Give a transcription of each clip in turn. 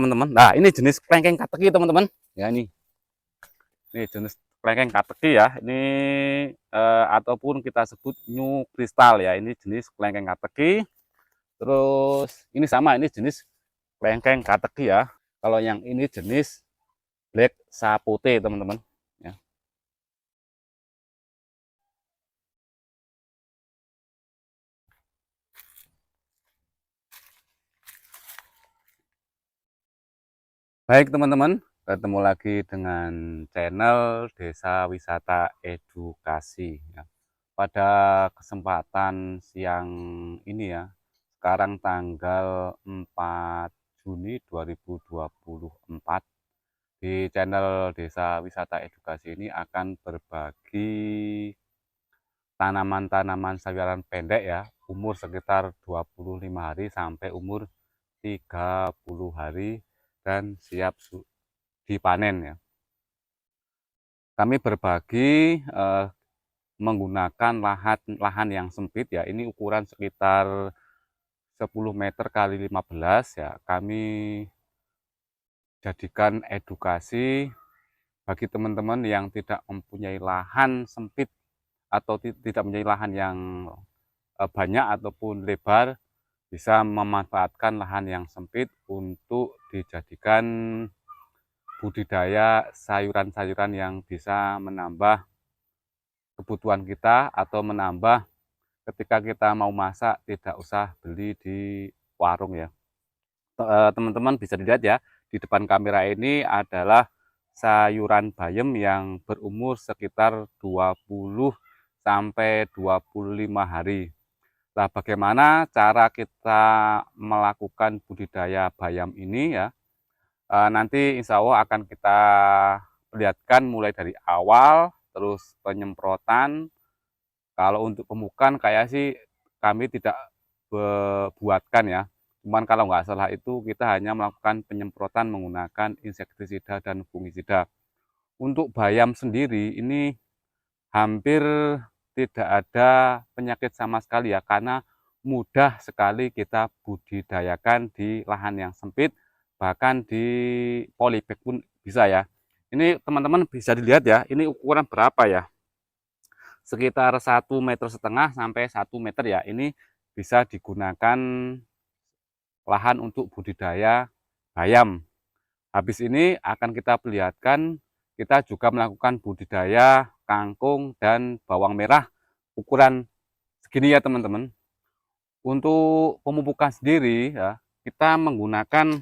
teman-teman. Nah, ini jenis kelengkeng kateki teman-teman. Ya ini jenis kelengkeng kateki ya. Ini ataupun kita sebut new kristal ya. Ini jenis kelengkeng kateki. Terus ini sama, ini jenis kelengkeng kateki ya. Kalau yang ini jenis black sapote teman-teman. Ya. Baik teman-teman, ketemu lagi dengan channel Desa Wisata Edukasi. Ya. Pada kesempatan siang ini ya, sekarang tanggal 4 Juni 2024, di channel Desa Wisata Edukasi ini akan berbagi tanaman-tanaman sayuran pendek ya, umur sekitar 25 hari sampai umur 30 hari dan siap dipanen ya. Kami berbagi menggunakan lahan yang sempit ya. Ini ukuran sekitar 10 meter kali 15 ya. Kami jadikan edukasi bagi teman-teman yang tidak mempunyai lahan sempit atau tidak mempunyai lahan yang banyak ataupun lebar, bisa memanfaatkan lahan yang sempit untuk dijadikan budidaya sayuran-sayuran yang bisa menambah kebutuhan kita atau menambah ketika kita mau masak tidak usah beli di warung ya. Teman-teman bisa dilihat ya, di depan kamera ini adalah sayuran bayam yang berumur sekitar 20 sampai 25 hari. Nah, bagaimana cara kita melakukan budidaya bayam ini ya? Nanti insya Allah akan kita perlihatkan mulai dari awal, terus penyemprotan. Kalau untuk pemukan kayak sih kami tidak buatkan ya. Cuman kalau nggak salah itu kita hanya melakukan penyemprotan menggunakan insektisida dan fungisida. Untuk bayam sendiri ini hampir tidak ada penyakit sama sekali ya, karena mudah sekali kita budidayakan di lahan yang sempit, bahkan di polybag pun bisa ya. Ini teman-teman bisa dilihat ya, ini ukuran berapa ya? Sekitar 1,5 meter sampai 1 meter ya. Ini bisa digunakan lahan untuk budidaya bayam. Habis ini akan kita perlihatkan kita juga melakukan budidaya kangkung dan bawang merah ukuran segini ya teman-teman. Untuk pemupukan sendiri ya, kita menggunakan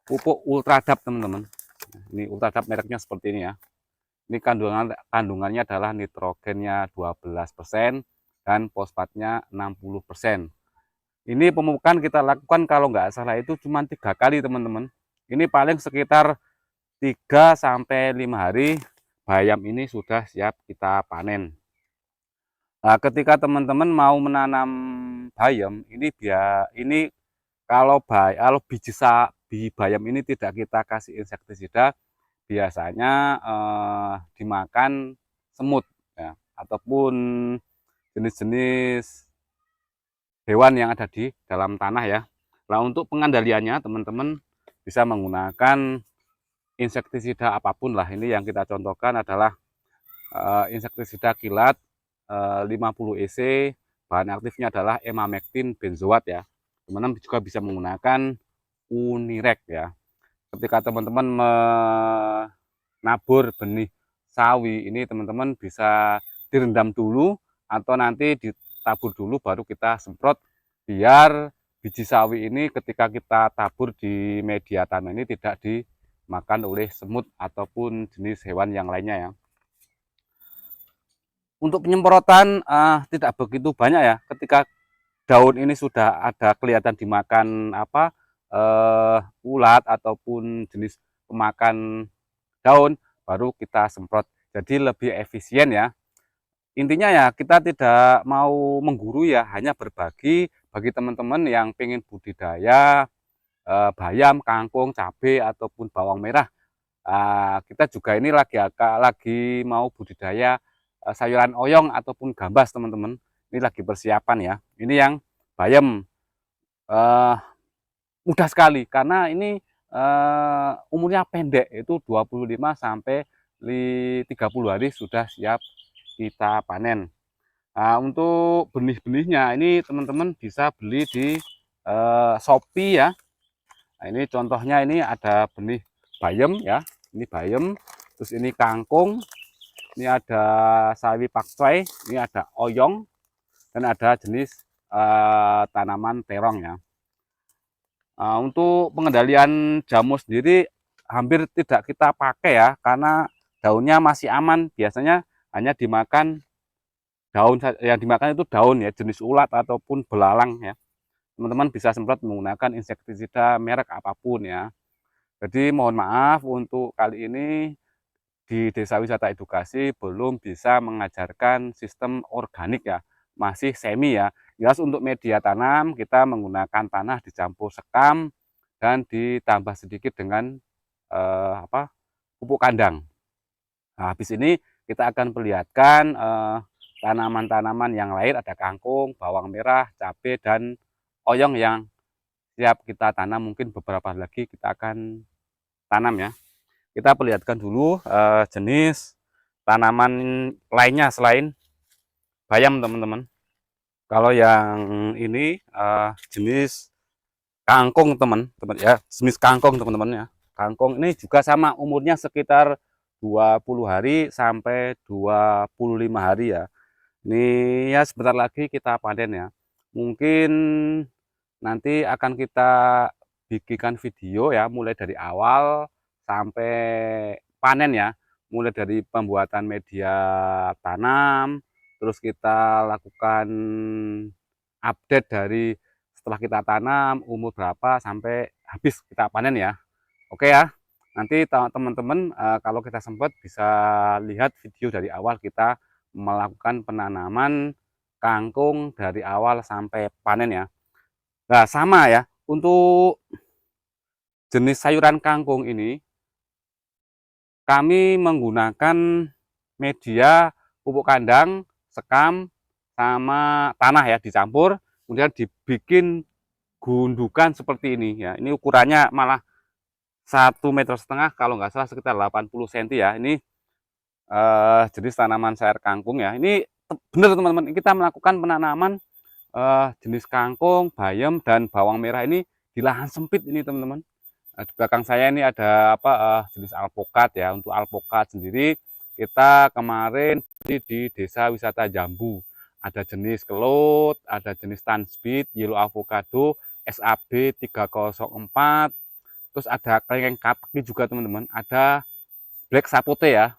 pupuk Ultradap teman-teman. Ini Ultradap mereknya seperti ini ya. Ini kandungannya adalah nitrogennya 12% dan fosfatnya 60%. Ini pemupukan kita lakukan kalau nggak salah itu cuma 3 kali teman-teman. Ini paling sekitar 3 sampai 5 hari bayam ini sudah siap kita panen. Nah, ketika teman-teman mau menanam bayam ini kalau biji bayam ini tidak kita kasih insektisida, biasanya dimakan semut ya, ataupun jenis-jenis hewan yang ada di dalam tanah ya. Nah, untuk pengendaliannya teman-teman bisa menggunakan insektisida apapun lah. Ini yang kita contohkan adalah insektisida kilat 50 EC, bahan aktifnya adalah emamectin benzoat ya. Teman-teman juga bisa menggunakan Unirek ya. Ketika teman-teman menabur benih sawi ini, teman-teman bisa direndam dulu atau nanti ditabur dulu baru kita semprot, biar biji sawi ini ketika kita tabur di media tanam ini tidak dimakan oleh semut ataupun jenis hewan yang lainnya ya. Untuk penyemprotan tidak begitu banyak ya. Ketika daun ini sudah ada kelihatan dimakan ulat ataupun jenis pemakan daun, baru kita semprot. Jadi lebih efisien ya. Intinya ya kita tidak mau menggurui ya, hanya berbagi bagi teman-teman yang pengen budidaya bayam, kangkung, cabai ataupun bawang merah. Kita juga ini lagi mau budidaya sayuran oyong ataupun gambas teman-teman. Ini lagi persiapan ya. Ini yang bayam. mudah sekali karena ini umurnya pendek, itu 25 sampai 30 hari sudah siap kita panen. Nah, untuk benih-benihnya ini teman-teman bisa beli di Shopee ya. Nah, ini contohnya ini ada benih bayam ya, ini bayam, terus ini kangkung, ini ada sawi pakcoy, ini ada oyong, dan ada jenis tanaman terong ya. Untuk pengendalian jamur sendiri hampir tidak kita pakai ya, karena daunnya masih aman. Biasanya hanya dimakan daun, yang dimakan itu daun ya, jenis ulat ataupun belalang ya. Teman-teman bisa semprot menggunakan insektisida merek apapun ya. Jadi mohon maaf untuk kali ini di Desa Wisata Edukasi belum bisa mengajarkan sistem organik ya, masih semi ya. Jelas untuk media tanam kita menggunakan tanah dicampur sekam dan ditambah sedikit dengan pupuk kandang. Nah, habis ini kita akan perlihatkan tanaman-tanaman yang lain, ada kangkung, bawang merah, cabai, dan oyong yang siap kita tanam. Mungkin beberapa lagi kita akan tanam ya. Kita perlihatkan dulu jenis tanaman lainnya selain bayam teman-teman. Kalau yang ini jenis kangkung teman-teman ya, jenis kangkung teman-teman ya. Kangkung ini juga sama, umurnya sekitar 20 hari sampai 25 hari ya. Ini ya sebentar lagi kita panen ya. Mungkin nanti akan kita bikinkan video ya, mulai dari awal sampai panen ya. Mulai dari pembuatan media tanam, terus kita lakukan update dari setelah kita tanam, umur berapa sampai habis kita panen ya. Oke ya, nanti teman-teman kalau kita sempat bisa lihat video dari awal kita melakukan penanaman kangkung dari awal sampai panen ya. Nah sama ya, untuk jenis sayuran kangkung ini kami menggunakan media pupuk kandang, sekam, sama tanah ya dicampur, kemudian dibikin gundukan seperti ini ya. Ini ukurannya malah 1,5 meter, kalau nggak salah sekitar 80 cm ya. Ini jenis tanaman sayur kangkung ya. Ini benar teman-teman, kita melakukan penanaman jenis kangkung, bayam, dan bawang merah ini di lahan sempit ini teman-teman. Di belakang saya ini ada jenis alpukat ya. Untuk alpukat sendiri kita kemarin di Desa Wisata Jambu. Ada jenis kelut, ada jenis tansbit, yellow avocado, SAB 304, terus ada kelengkeng kapeki juga teman-teman. Ada black sapote ya.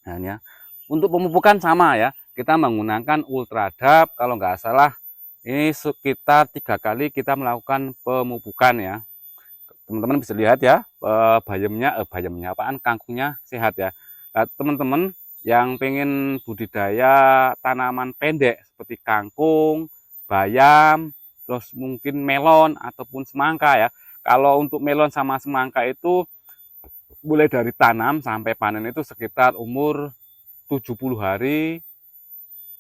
Nah, ya. Untuk pemupukan sama ya, kita menggunakan Ultradap, kalau nggak salah ini sekitar 3 kali kita melakukan pemupukan ya. Teman-teman bisa lihat ya, bayamnya apaan, kangkungnya sehat ya. Nah, teman-teman yang pengen budidaya tanaman pendek seperti kangkung, bayam, terus mungkin melon ataupun semangka ya. Kalau untuk melon sama semangka itu mulai dari tanam sampai panen itu sekitar umur 70 hari.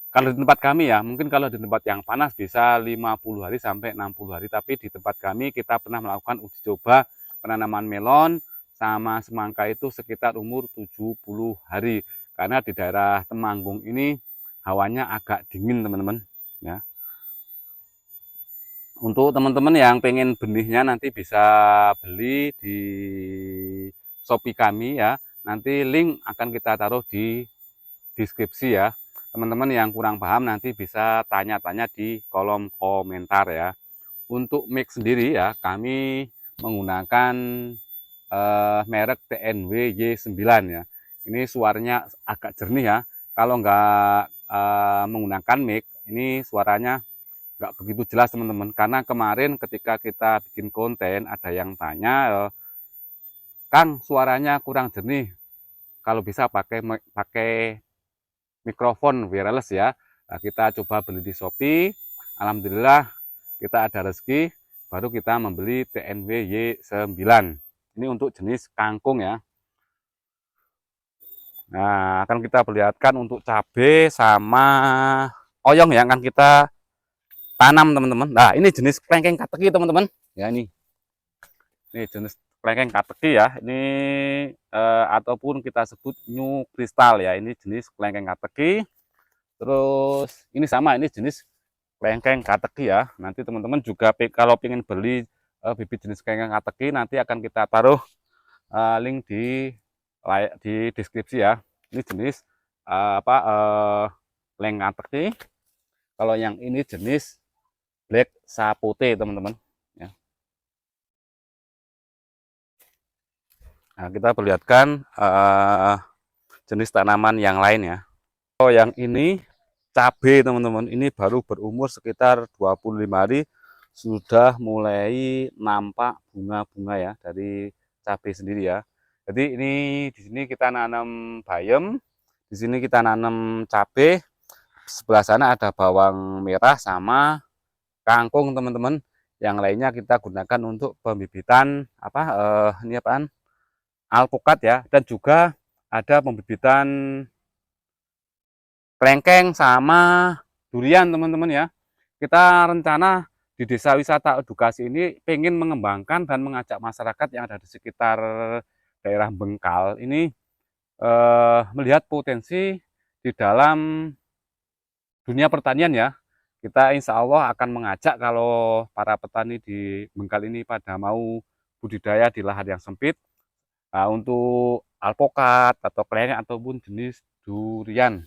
Kalau di tempat kami ya, mungkin kalau di tempat yang panas bisa 50 hari sampai 60 hari. Tapi di tempat kami kita pernah melakukan uji coba penanaman melon sama semangka itu sekitar umur 70 hari. Karena di daerah Temanggung ini hawanya agak dingin teman-teman ya. Untuk teman-teman yang pengen benihnya nanti bisa beli di Shopee kami ya. Nanti link akan kita taruh di deskripsi ya. Teman-teman yang kurang paham nanti bisa tanya-tanya di kolom komentar ya. Untuk mic sendiri ya, kami menggunakan merek TNW Y9 ya. Ini suaranya agak jernih ya. Kalau nggak menggunakan mic, ini suaranya nggak begitu jelas teman-teman. Karena kemarin ketika kita bikin konten ada yang tanya, Kang suaranya kurang jernih. Kalau bisa pakai mikrofon wireless ya. Nah, kita coba beli di Shopee. Alhamdulillah kita ada rezeki, baru kita membeli TNW Y9. Ini untuk jenis kangkung ya. Nah, akan kita perlihatkan untuk cabai sama oyong yang akan kita tanam teman-teman. Nah, ini jenis kelengkeng kapeki teman-teman. Ya ini jenis kelengkeng kateki ya. Ini ataupun kita sebut new kristal ya. Ini jenis kelengkeng kateki. Terus ini sama, ini jenis kelengkeng kateki ya. Nanti teman-teman juga kalau ingin beli bibit jenis kelengkeng kateki, nanti akan kita taruh link di deskripsi ya. Ini jenis kelengkeng kateki. Kalau yang ini jenis black sapote teman-teman. Ya. Nah, kita perlihatkan jenis tanaman yang lain ya. Oh, yang ini cabai teman-teman. Ini baru berumur sekitar 25 hari sudah mulai nampak bunga-bunga ya dari cabai sendiri ya. Jadi ini di sini kita nanam bayam, di sini kita nanam cabai. Sebelah sana ada bawang merah sama kangkung teman-teman. Yang lainnya kita gunakan untuk pembibitan ini apaan? Alpukat ya, dan juga ada pembibitan kelengkeng sama durian teman-teman ya. Kita rencana di desa wisata edukasi ini pengen mengembangkan dan mengajak masyarakat yang ada di sekitar daerah Bengkal ini melihat potensi di dalam dunia pertanian ya. Kita insya Allah akan mengajak kalau para petani di Bengkal ini pada mau budidaya di lahan yang sempit untuk alpokat atau kelengkeng ataupun jenis durian.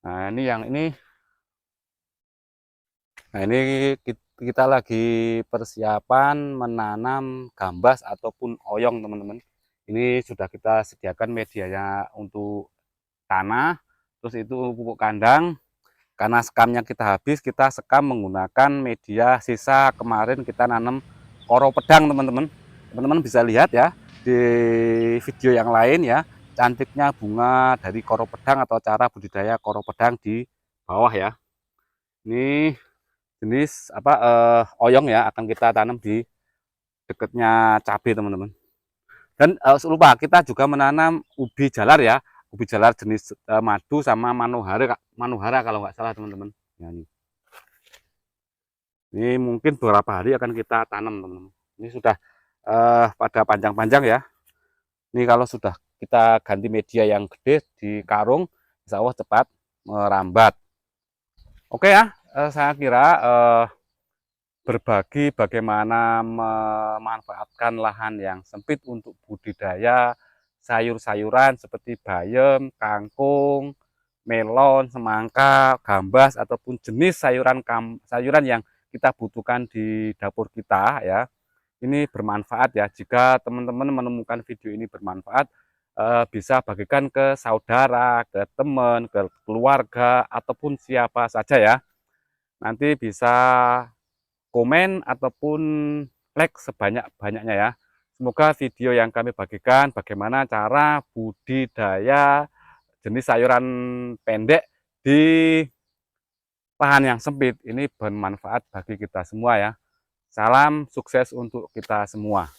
Nah ini kita lagi persiapan menanam gambas ataupun oyong teman-teman. Ini sudah kita sediakan medianya untuk tanah, terus itu pupuk kandang. Karena sekamnya kita habis, kita sekam menggunakan media sisa kemarin kita nanam koro pedang teman-teman. Teman-teman bisa lihat ya di video yang lain ya, cantiknya bunga dari koro pedang atau cara budidaya koro pedang di bawah ya. Ini jenis oyong ya, akan kita tanam di dekatnya cabai teman-teman. Dan lupa kita juga menanam ubi jalar ya, ubi jalar jenis madu sama manuhara kalau nggak salah teman-teman. Ya, ini mungkin beberapa hari akan kita tanam teman-teman. Ini sudah pada panjang-panjang ya. Ini kalau sudah kita ganti media yang gede di karung, insya Allah cepat merambat. Oke ya, saya kira berbagi bagaimana memanfaatkan lahan yang sempit untuk budidaya sayur-sayuran seperti bayam, kangkung, melon, semangka, gambas ataupun jenis sayuran yang kita butuhkan di dapur kita ya. Ini bermanfaat ya. Jika teman-teman menemukan video ini bermanfaat, bisa bagikan ke saudara, ke teman, ke keluarga ataupun siapa saja ya. Nanti bisa komen ataupun like sebanyak-banyaknya ya. Semoga video yang kami bagikan bagaimana cara budidaya jenis sayuran pendek di lahan yang sempit ini bermanfaat bagi kita semua ya. Salam sukses untuk kita semua.